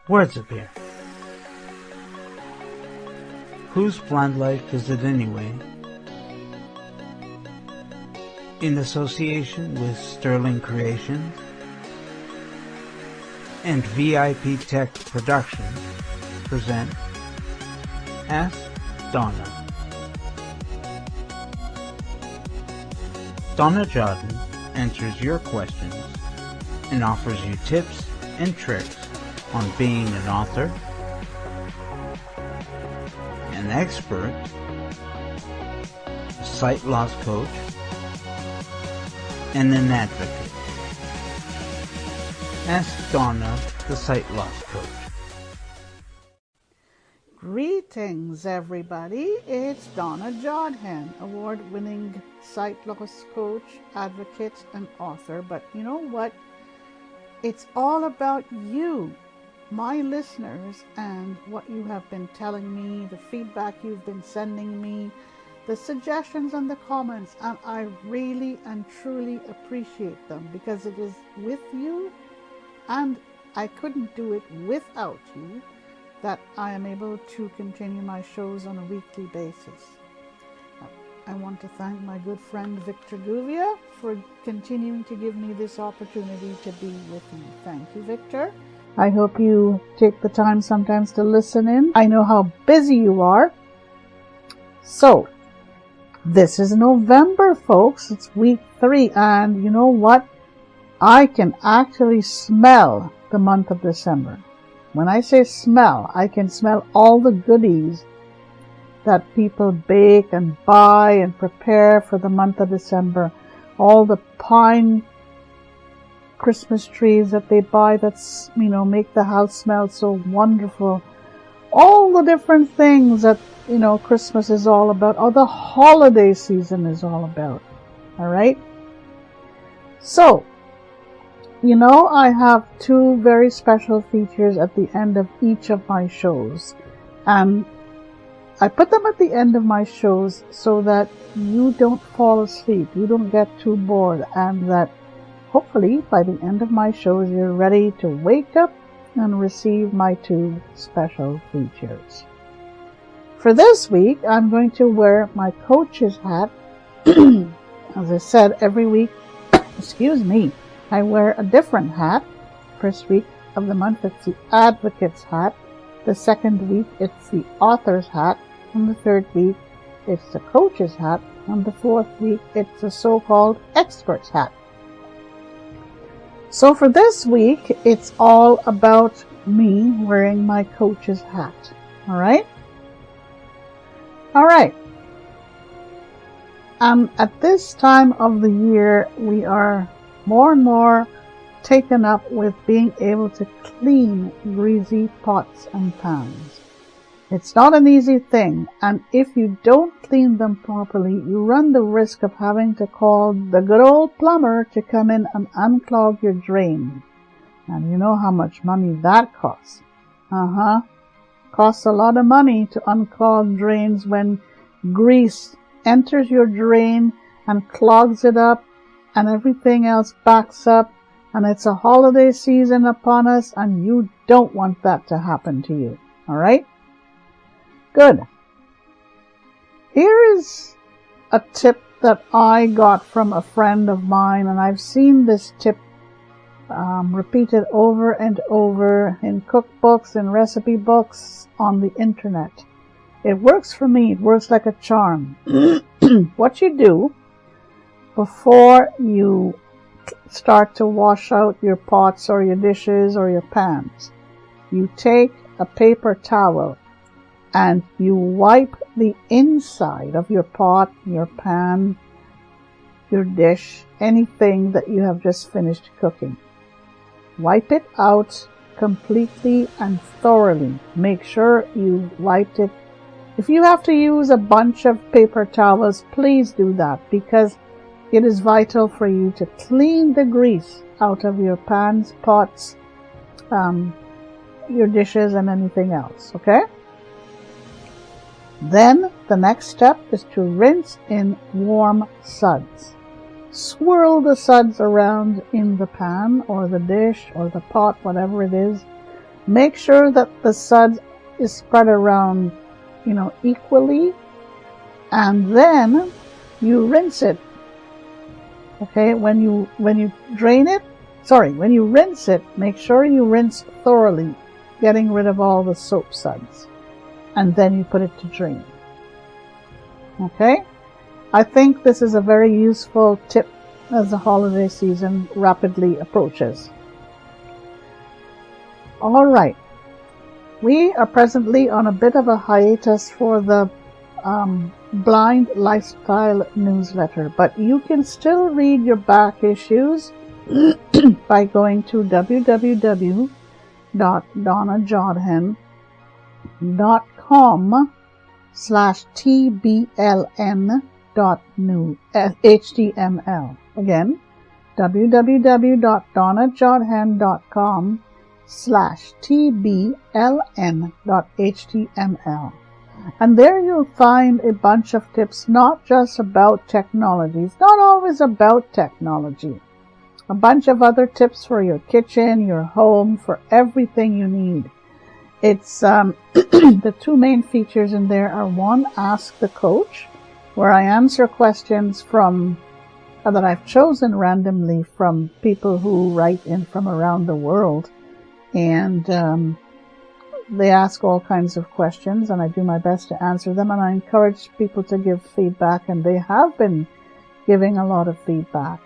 Words appear. Whose plant life is it anyway? In association with Sterling Creations and VIP Tech Productions present Ask Donna. Donna Jordan answers your questions and offers you tips and tricks on being an author, an expert, a sight loss coach, and an advocate. Ask Donna, the sight loss coach. Greetings, everybody. It's Donna Jordan, award-winning sight loss coach, advocate, and author. But you know what? It's all about you, my listeners, and what you have been telling me, the feedback you've been sending me, the suggestions and the comments, and I really and truly appreciate them because it is with you, and I couldn't do it without you, that I am able to continue my shows on a weekly basis. I want to thank my good friend Victor Guvia for continuing to give me this opportunity to be with you. Thank you, Victor. I hope you take the time sometimes to listen in. I know how busy you are. So, this is November, folks. It's week 3, and you know what? I can actually smell the month of December. When I say smell, I can smell all the goodies that people bake and buy and prepare for the month of December. All the pine Christmas trees that they buy that's, make the house smell so wonderful. All the different things that, Christmas is all about, or the holiday season is all about. All right? So, I have 2 very special features at the end of each of my shows. And I put them at the end of my shows so that you don't fall asleep, you don't get too bored, and that hopefully by the end of my shows you're ready to wake up and receive my 2 special features. For this week, I'm going to wear my coach's hat. As I said, every week, I wear a different hat. First week of the month, it's the advocate's hat. The second week, it's the author's hat. And the third week, it's the coach's hat. And the fourth week, it's the so-called expert's hat. So for this week, it's all about me wearing my coach's hat. All right? All right. At this time of the year, we are more and more taken up with being able to clean greasy pots and pans. It's not an easy thing, and if you don't clean them properly, you run the risk of having to call the good old plumber to come in and unclog your drain. And you know how much money that costs. Costs a lot of money to unclog drains when grease enters your drain and clogs it up, and everything else backs up, and it's a holiday season upon us, and you don't want that to happen to you. All right? Good. Here is a tip that I got from a friend of mine, and I've seen this tip repeated over and over in cookbooks and recipe books on the internet. It works for me. It works like a charm. What you do before you start to wash out your pots or your dishes or your pans, you take a paper towel and you wipe the inside of your pot, your pan, your dish, anything that you have just finished cooking. Wipe it out completely and thoroughly. Make sure you wiped it. If you have to use a bunch of paper towels, please do that, because it is vital for you to clean the grease out of your pans, pots, your dishes, and anything else, okay? Then the next step is to rinse in warm suds. Swirl the suds around in the pan or the dish or the pot, whatever it is, Make sure that the suds is spread around, equally, and then you rinse it. Okay, when you rinse it, make sure you rinse thoroughly, getting rid of all the soap suds, and then you put it to drain. Okay, I think this is a very useful tip as the holiday season rapidly approaches. All right, we are presently on a bit of a hiatus for the Blind Lifestyle newsletter, but you can still read your back issues by going to www.donnajodhen.com/tbln.html. Again, www.donnajodhen.com/tbln.html. And there you'll find a bunch of tips, not just about technology. It's not always about technology. A bunch of other tips for your kitchen, your home, for everything you need. It's the two main features in there are, one, Ask the Coach, where I answer questions that I've chosen randomly from people who write in from around the world. And they ask all kinds of questions, and I do my best to answer them, and I encourage people to give feedback, and they have been giving a lot of feedback.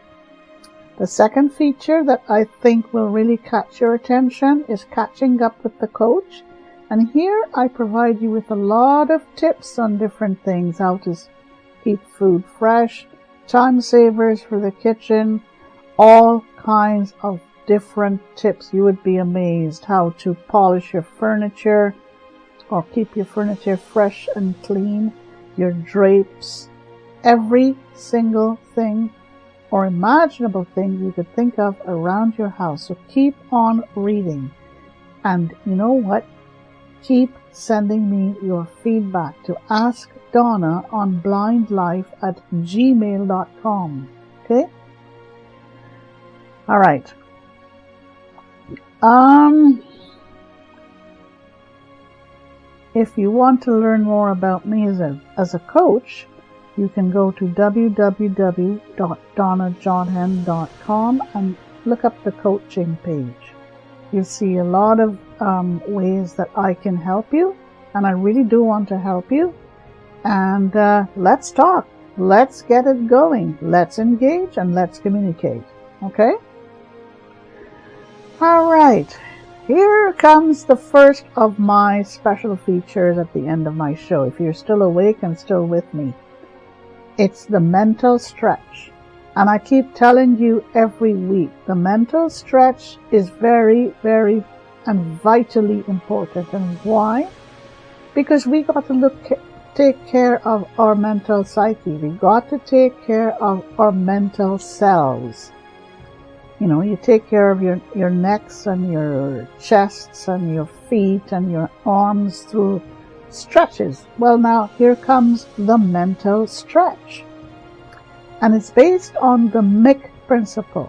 The second feature that I think will really catch your attention is Catching Up with the Coach, and here I provide you with a lot of tips on different things, how to keep food fresh, time savers for the kitchen, all kinds of different tips. You would be amazed how to polish your furniture or keep your furniture fresh and clean, your drapes, every single thing or imaginable thing you could think of around your house. So keep on reading. And you know what? Keep sending me your feedback to Ask Donna on blindlife@gmail.com. Okay? All right. If you want to learn more about me as a coach, you can go to www.donnajodhen.com and look up the coaching page. You'll see a lot of ways that I can help you, and I really do want to help you. And let's talk. Let's get it going. Let's engage and let's communicate. Okay? All right. Here comes the first of my special features at the end of my show. If you're still awake and still with me, it's the mental stretch. And I keep telling you every week, the mental stretch is very, very and vitally important. And why? Because we got to take care of our mental psyche. We got to take care of our mental selves. You take care of your necks and your chests and your feet and your arms through stretches. Well, now here comes the mental stretch. And it's based on the MIC principle.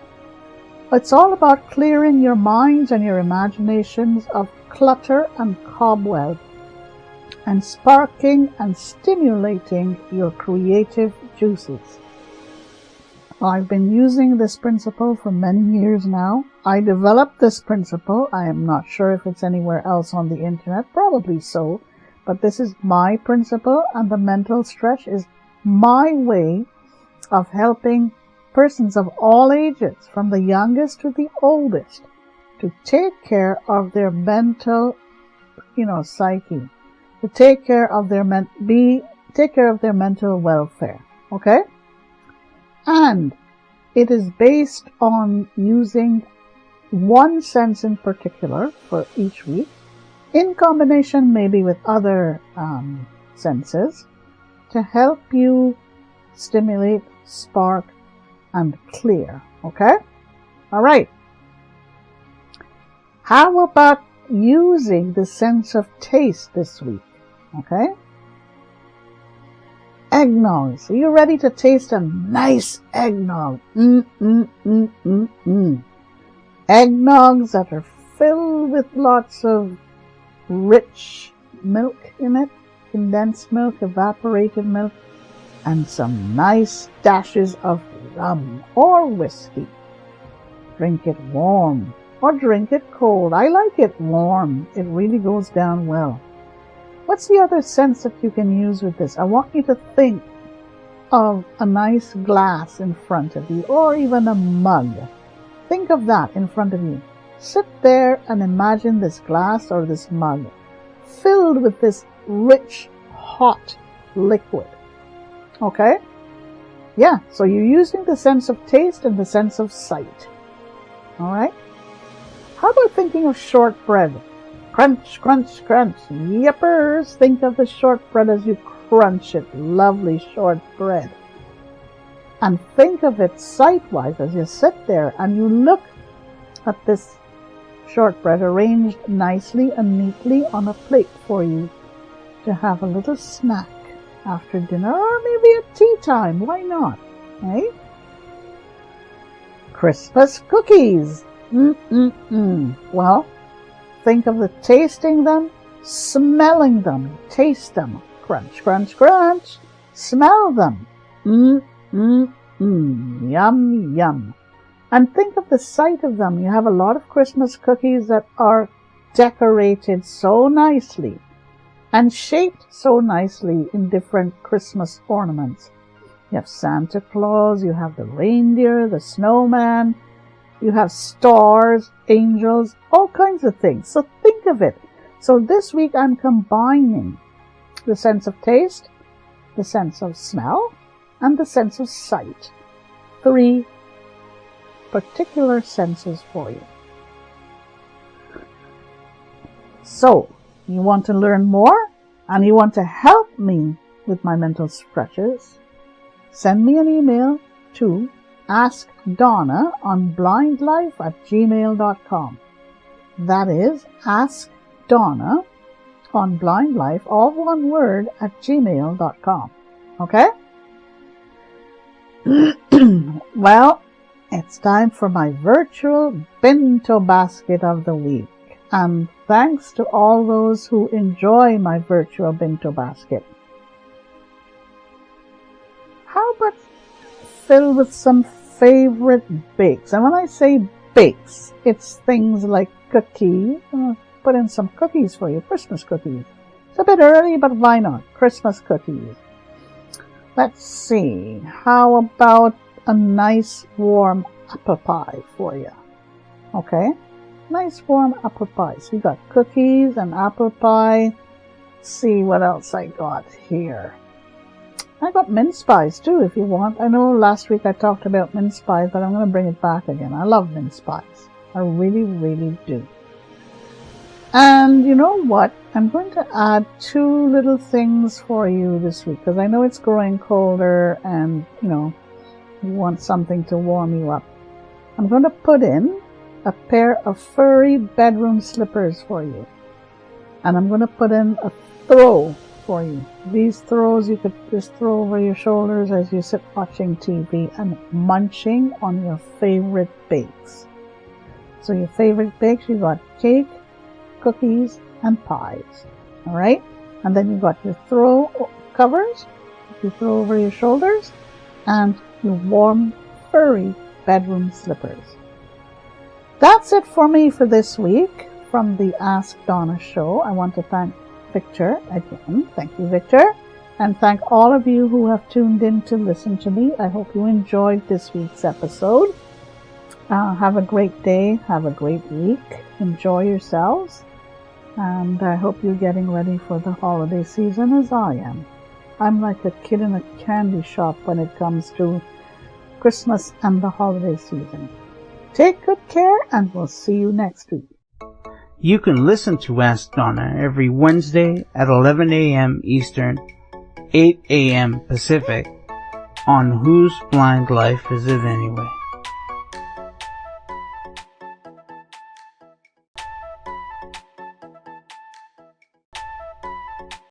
It's all about clearing your minds and your imaginations of clutter and cobweb, and sparking and stimulating your creative juices. I've been using this principle for many years now. I developed this principle. I am not sure if it's anywhere else on the internet, probably so, but this is my principle, and the mental stretch is my way of helping persons of all ages, from the youngest to the oldest, to take care of their mental, psyche, to take care of their mental welfare. Okay? And it is based on using one sense in particular for each week, in combination maybe with other senses, to help you stimulate, spark, and clear. Okay? All right. How about using the sense of taste this week? Okay? Eggnogs. Are you ready to taste a nice eggnog? Eggnogs that are filled filled with lots of rich milk in it, condensed milk, evaporated milk, and some nice dashes of rum or whiskey. Drink it warm or drink it cold. I like it warm. It really goes down well. What's the other sense that you can use with this? I want you to think of a nice glass in front of you, or even a mug. Think of that in front of you. Sit there and imagine this glass or this mug filled with this rich, hot liquid. Okay? Yeah, so you're using the sense of taste and the sense of sight. Alright? How about thinking of shortbread? Crunch, crunch, crunch. Yippers! Think of the shortbread as you crunch it. Lovely shortbread. And think of it sight-wise as you sit there and you look at this shortbread arranged nicely and neatly on a plate for you to have a little snack after dinner, or maybe at tea time. Why not? Eh? Christmas cookies. Well, think of the tasting them, smelling them, taste them. Crunch, crunch, crunch. Smell them. Yum, yum. And think of the sight of them. You have a lot of Christmas cookies that are decorated so nicely and shaped so nicely in different Christmas ornaments. You have Santa Claus, you have the reindeer, the snowman, you have stars, angels, all kinds of things. So think of it. So this week I'm combining the sense of taste, the sense of smell, and the sense of sight. 3 particular senses for you. So, you want to learn more and you want to help me with my mental stretches? Send me an email to askdonna on blindlife@gmail.com. That is askdonna on blindlife, all one word, @gmail.com. Okay? Well, it's time for my virtual bento basket of the week. And thanks to all those who enjoy my virtual bento basket. How about filled with some favorite bakes? And when I say bakes, it's things like cookies. Put in some cookies for you, Christmas cookies. It's a bit early, but why not? Christmas cookies. Let's see. How about a nice warm apple pie for you? Okay? Nice warm apple pie. So you got cookies and apple pie. Let's see what else I got here. I got mince pies too if you want. I know last week I talked about mince pies, but I'm going to bring it back again. I love mince pies. I really, really do. And you know what? I'm going to add 2 little things for you this week because I know it's growing colder and, you want something to warm you up. I'm going to put in a pair of furry bedroom slippers for you. And I'm going to put in a throw for you. These throws you could just throw over your shoulders as you sit watching TV and munching on your favorite bakes. So your favorite bakes, you got cake, cookies, and pies. Alright? And then you got your throw covers, you throw over your shoulders, and your warm, furry bedroom slippers. That's it for me for this week from the Ask Donna show. I want to thank Victor again. Thank you, Victor. And thank all of you who have tuned in to listen to me. I hope you enjoyed this week's episode. Have a great day. Have a great week. Enjoy yourselves. And I hope you're getting ready for the holiday season as I am. I'm like a kid in a candy shop when it comes to Christmas and the holiday season. Take good care and we'll see you next week. You can listen to Ask Donna every Wednesday at 11 a.m. Eastern, 8 a.m. Pacific on Whose Blind Life Is It Anyway?